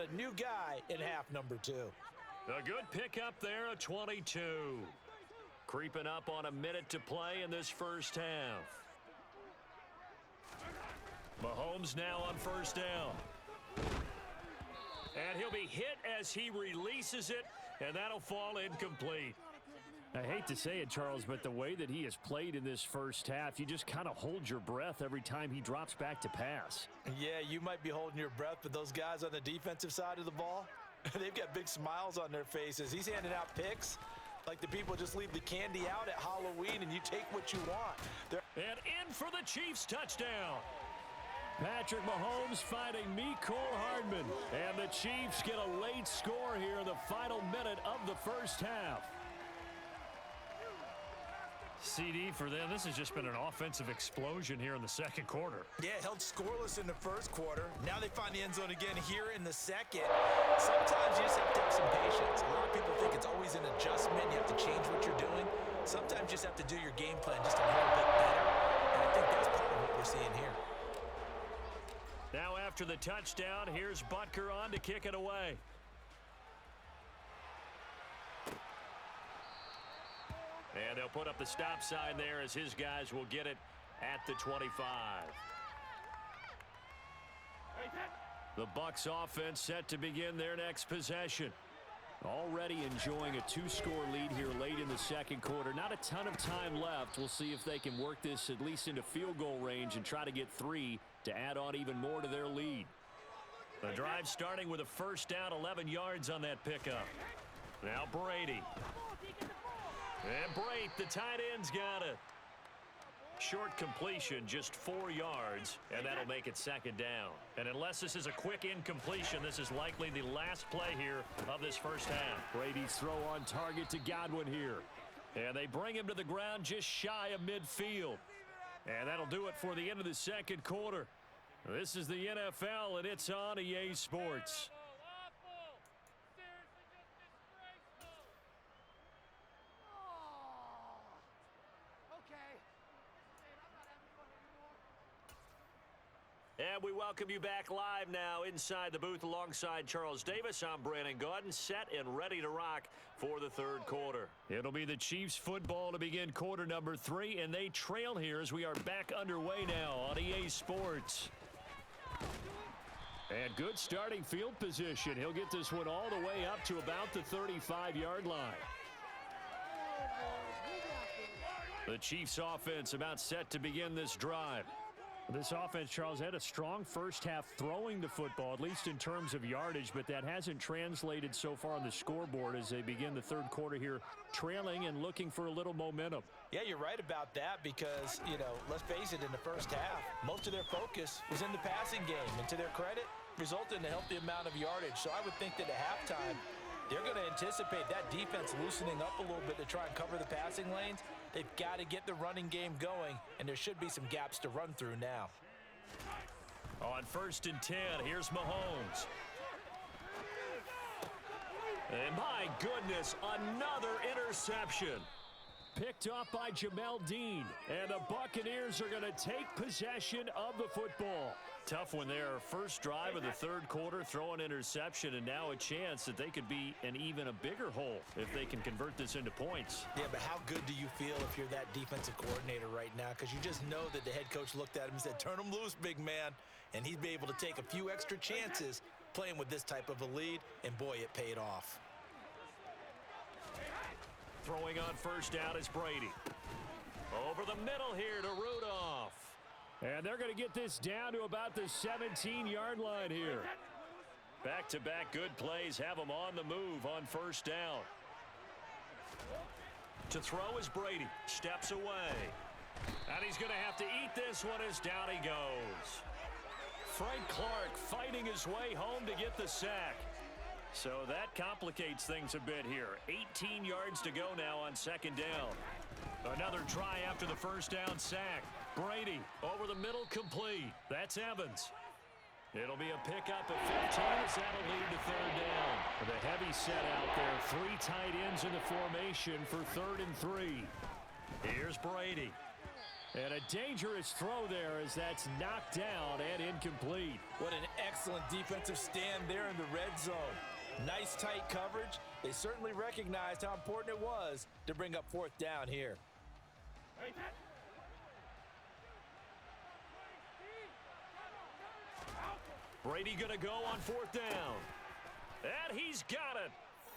A new guy in half number 2. A good pickup there, a 22. Creeping up on a minute to play in this first half. Mahomes now on first down. And he'll be hit as he releases it, and that'll fall incomplete. I hate to say it, Charles, but the way that he has played in this first half, you just kind of hold your breath every time he drops back to pass. Yeah, you might be holding your breath, but those guys on the defensive side of the ball, they've got big smiles on their faces. He's handing out picks like the people just leave the candy out at Halloween and you take what you want. And in for the Chiefs touchdown. Patrick Mahomes finding Mecole Hardman. And the Chiefs get a late score here in the final minute of the first half. CD for them, this has just been an offensive explosion here in the second quarter. Yeah, held scoreless in the first quarter. Now they find the end zone again here in the second. Sometimes you just have to have some patience. A lot of people think it's always an adjustment. You have to change what you're doing. Sometimes you just have to do your game plan just a little bit better. And I think that's part of what we're seeing here. Now after the touchdown, here's Butker on to kick it away. And they'll put up the stop sign there as his guys will get it at the 25. The Bucs offense set to begin their next possession. Already enjoying a 2-score lead here late in the second quarter. Not a ton of time left. We'll see if they can work this at least into field goal range and try to get 3 to add on even more to their lead. The drive starting with a first down, 11 yards on that pickup. Now Brady. And Brate, the tight end's got it. Short completion, just 4 yards, and that'll make it second down. And unless this is a quick incompletion, this is likely the last play here of this first half. Brady's throw on target to Godwin here. And they bring him to the ground just shy of midfield. And that'll do it for the end of the second quarter. This is the NFL, and it's on EA Sports. And we welcome you back live now inside the booth alongside Charles Davis. I'm Brandon Gaudin, set and ready to rock for the third quarter. It'll be the Chiefs football to begin quarter number 3, and they trail here as we are back underway now on EA Sports. And good starting field position. He'll get this one all the way up to about the 35-yard line. The Chiefs offense about set to begin this drive. This offense, Charles, had a strong first half throwing the football, at least in terms of yardage, but that hasn't translated so far on the scoreboard as they begin the third quarter here, trailing and looking for a little momentum. Yeah, you're right about that because, let's face it, in the first half, most of their focus was in the passing game. And to their credit, resulted in a healthy amount of yardage. So I would think that at halftime, they're going to anticipate that defense loosening up a little bit to try and cover the passing lanes. They've got to get the running game going, and there should be some gaps to run through now. On 1st and 10, here's Mahomes. And my goodness, another interception. Picked off by Jamel Dean, and the Buccaneers are going to take possession of the football. Tough one there. First drive of the third quarter, throw an interception, and now a chance that they could be in even a bigger hole if they can convert this into points. Yeah, but how good do you feel if you're that defensive coordinator right now? Because you just know that the head coach looked at him and said, turn him loose, big man. And he'd be able to take a few extra chances playing with this type of a lead, and boy, it paid off. Throwing on first down is Brady. Over the middle here to Rudolph. And they're going to get this down to about the 17-yard line here. Back-to-back good plays have them on the move on first down. To throw is Brady. Steps away. And he's going to have to eat this one as down he goes. Frank Clark fighting his way home to get the sack. So that complicates things a bit here. 18 yards to go now on second down. Another try after the first down sack. Brady over the middle, complete. That's Evans. It'll be a pickup at 15 as that'll lead to third down. The heavy set out there. 3 tight ends in the formation for 3rd and 3. Here's Brady. And a dangerous throw there as that's knocked down and incomplete. What an excellent defensive stand there in the red zone. Nice tight coverage. They certainly recognized how important it was to bring up fourth down here. Brady going to go on fourth down. And he's got it.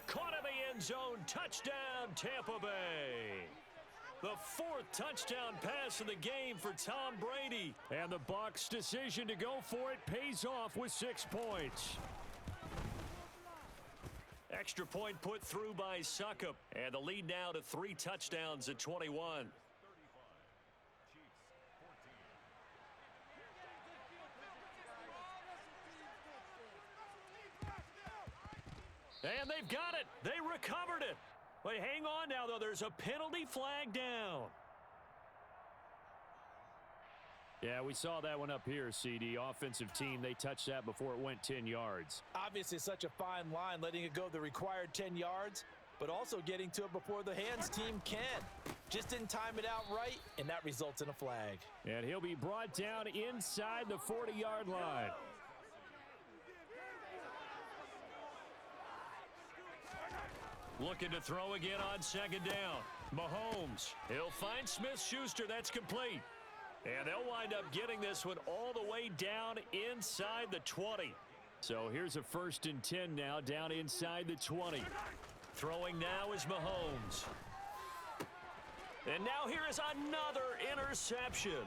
Caught in the end zone. Touchdown, Tampa Bay. The fourth touchdown pass of the game for Tom Brady. And the Bucs' decision to go for it pays off with 6 points. Extra point put through by Succop. And the lead now to 3 touchdowns at 21. And they've got it. They recovered it. Wait, hang on now, though. There's a penalty flag down. Yeah, we saw that one up here, CD. Offensive team, they touched that before it went 10 yards. Obviously such a fine line, letting it go the required 10 yards, but also getting to it before the hands team can. Just didn't time it out right, and that results in a flag. And he'll be brought down inside the 40-yard line. Looking to throw again on second down. Mahomes. He'll find Smith-Schuster. That's complete. And they'll wind up getting this one all the way down inside the 20. So here's a 1st and 10 now, down inside the 20. Throwing now is Mahomes. And now here is another interception.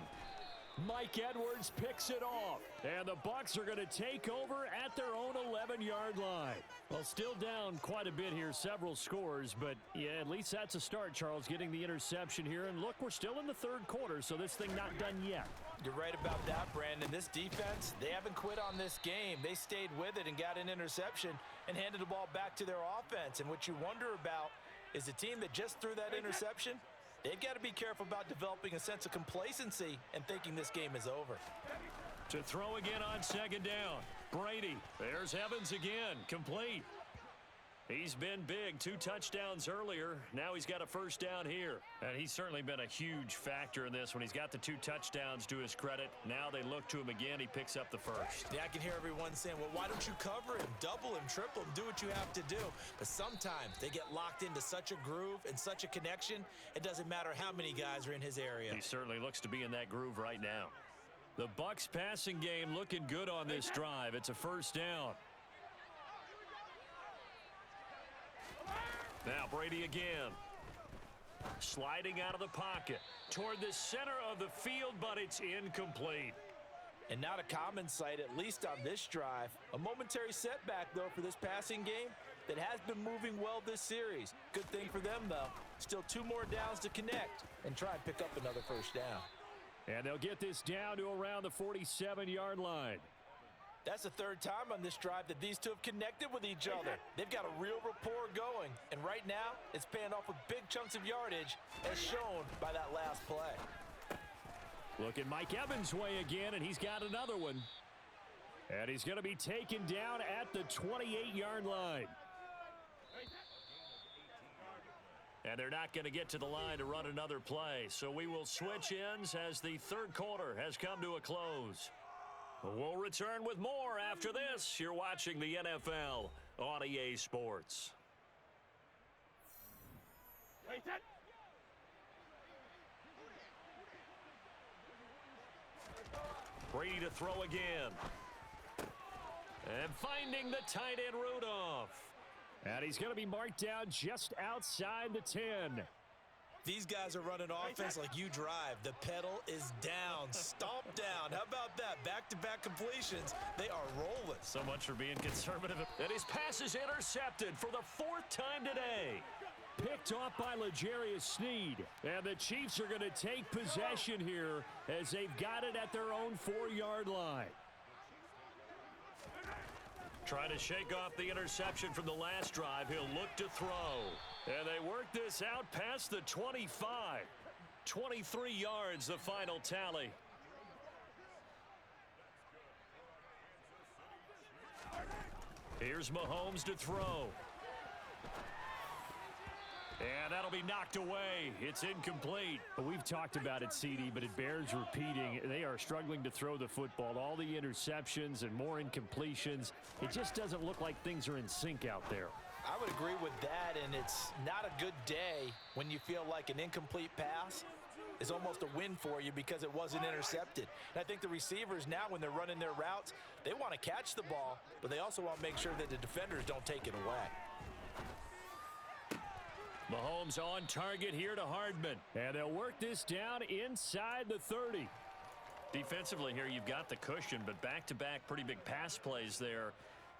Mike Edwards picks it off. And the Bucs are going to take over at their own 11-yard line. Well, still down quite a bit here, several scores, but yeah, at least that's a start, Charles, getting the interception here. And look, we're still in the 3rd quarter, so this thing not done yet. You're right about that, Brandon. This defense, they haven't quit on this game. They stayed with it and got an interception and handed the ball back to their offense. And what you wonder about is the team that just threw that interception, they've got to be careful about developing a sense of complacency and thinking this game is over. To throw again on second down. Brady. There's Evans again. Complete. He's been big. 2 touchdowns earlier. Now he's got a 1st down here. And he's certainly been a huge factor in this when he's got the 2 touchdowns to his credit. Now they look to him again. He picks up the 1st. Yeah, I can hear everyone saying, well, why don't you cover him, double him, triple him, do what you have to do. But sometimes they get locked into such a groove and such a connection, it doesn't matter how many guys are in his area. He certainly looks to be in that groove right now. The Bucs passing game looking good on this drive. It's a 1st down. Now Brady again. Sliding out of the pocket toward the center of the field, but it's incomplete. And not a common sight, at least on this drive. A momentary setback, though, for this passing game that has been moving well this series. Good thing for them, though. Still 2 more downs to connect and try and pick up another 1st down. And they'll get this down to around the 47-yard line. That's the 3rd time on this drive that these two have connected with each other. They've got a real rapport going, and right now it's paying off with big chunks of yardage as shown by that last play. Look at Mike Evans' way again, and he's got another one. And he's going to be taken down at the 28-yard line. And they're not going to get to the line to run another play. So we will switch ends as the 3rd quarter has come to a close. We'll return with more after this. You're watching the NFL on EA Sports. Brady to throw again. And finding the tight end Rudolph. And he's going to be marked down just outside the 10. These guys are running offense like you drive. The pedal is down, stomp down. How about that? Back-to-back completions. They are rolling. So much for being conservative. And his pass is intercepted for the 4th time today. Picked off by L'Jarius Sneed. And the Chiefs are going to take possession here as they've got it at their own 4-yard line. Trying to shake off the interception from the last drive. He'll look to throw. And they work this out past the 25. 23 yards, the final tally. Here's Mahomes to throw. And that'll be knocked away. It's incomplete. We've talked about it, CD, but it bears repeating. They are struggling to throw the football. All the interceptions and more incompletions. It just doesn't look like things are in sync out there. I would agree with that, and it's not a good day when you feel like an incomplete pass is almost a win for you because it wasn't intercepted. And I think the receivers now, when they're running their routes, they want to catch the ball, but they also want to make sure that the defenders don't take it away. Mahomes on target here to Hardman. And they'll work this down inside the 30. Defensively here, you've got the cushion, but back-to-back pretty big pass plays there.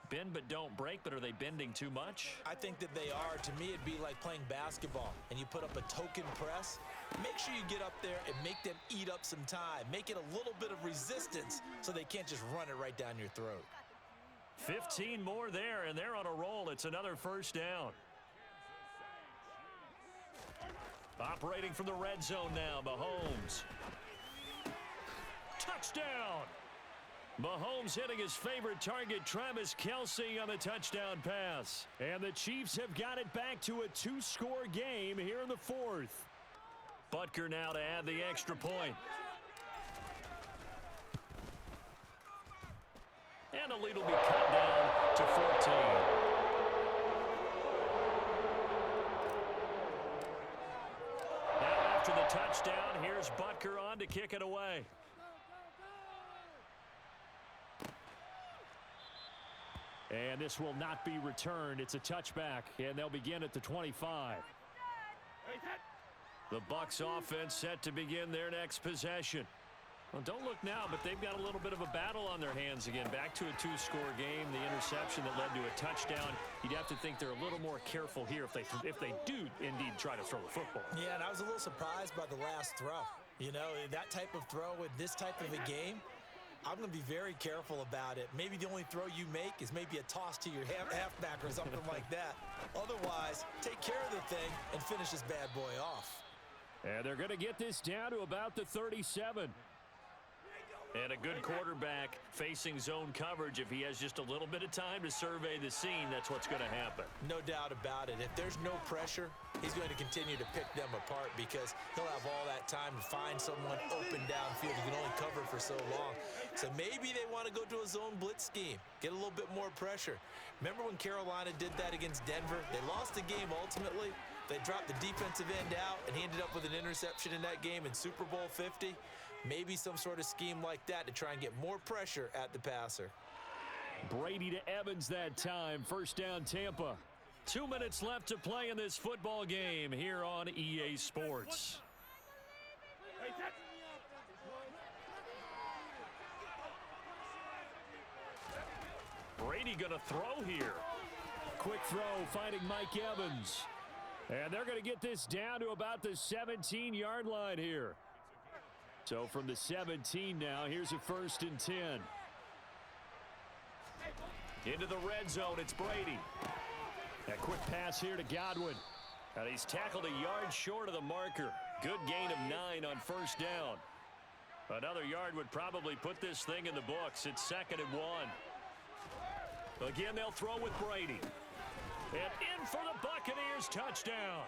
Bend but don't break, but are they bending too much? I think that they are. To me, it'd be like playing basketball, and you put up a token press. Make sure you get up there and make them eat up some time. Make it a little bit of resistance so they can't just run it right down your throat. 15 more there, and they're on a roll. It's another first down. Operating from the red zone now, Mahomes. Touchdown! Mahomes hitting his favorite target, Travis Kelce, on the touchdown pass. And the Chiefs have got it back to a 2-score game here in the fourth. Butker now to add the extra point. And the lead will be cut down to 14. Now after the touchdown, here's Butker on to kick it away. And this will not be returned. It's a touchback, and they'll begin at the 25. The Bucs offense set to begin their next possession. Well, don't look now, but they've got a little bit of a battle on their hands again. Back to a 2-score game. The interception that led to a touchdown. You'd have to think they're a little more careful here if they do indeed try to throw the football. Yeah, and I was a little surprised by the last throw. You know, that type of throw in this type of a game, I'm going to be very careful about it. Maybe the only throw you make is maybe a toss to your halfback or something like that. Otherwise, take care of the thing and finish this bad boy off. And they're going to get this down to about the 37. And a good quarterback facing zone coverage. If he has just a little bit of time to survey the scene, that's what's going to happen. No doubt about it. If there's no pressure, he's going to continue to pick them apart because he'll have all that time to find someone open downfield. He can only cover for so long. So maybe they want to go to a zone blitz scheme, get a little bit more pressure. Remember when Carolina did that against Denver? They lost the game ultimately. They dropped the defensive end out, and he ended up with an interception in that game in Super Bowl 50. Maybe some sort of scheme like that to try and get more pressure at the passer. Brady to Evans that time. First down, Tampa. 2 minutes left to play in this football game here on EA Sports. Brady going to throw here. Quick throw, finding Mike Evans. And they're going to get this down to about the 17-yard line here. So from the 17 now, here's a 1st and 10. Into the red zone, it's Brady. A quick pass here to Godwin. And he's tackled a yard short of the marker. Good gain of 9 on first down. Another yard would probably put this thing in the books. It's 2nd and 1. Again, they'll throw with Brady. And in for the Buccaneers touchdown.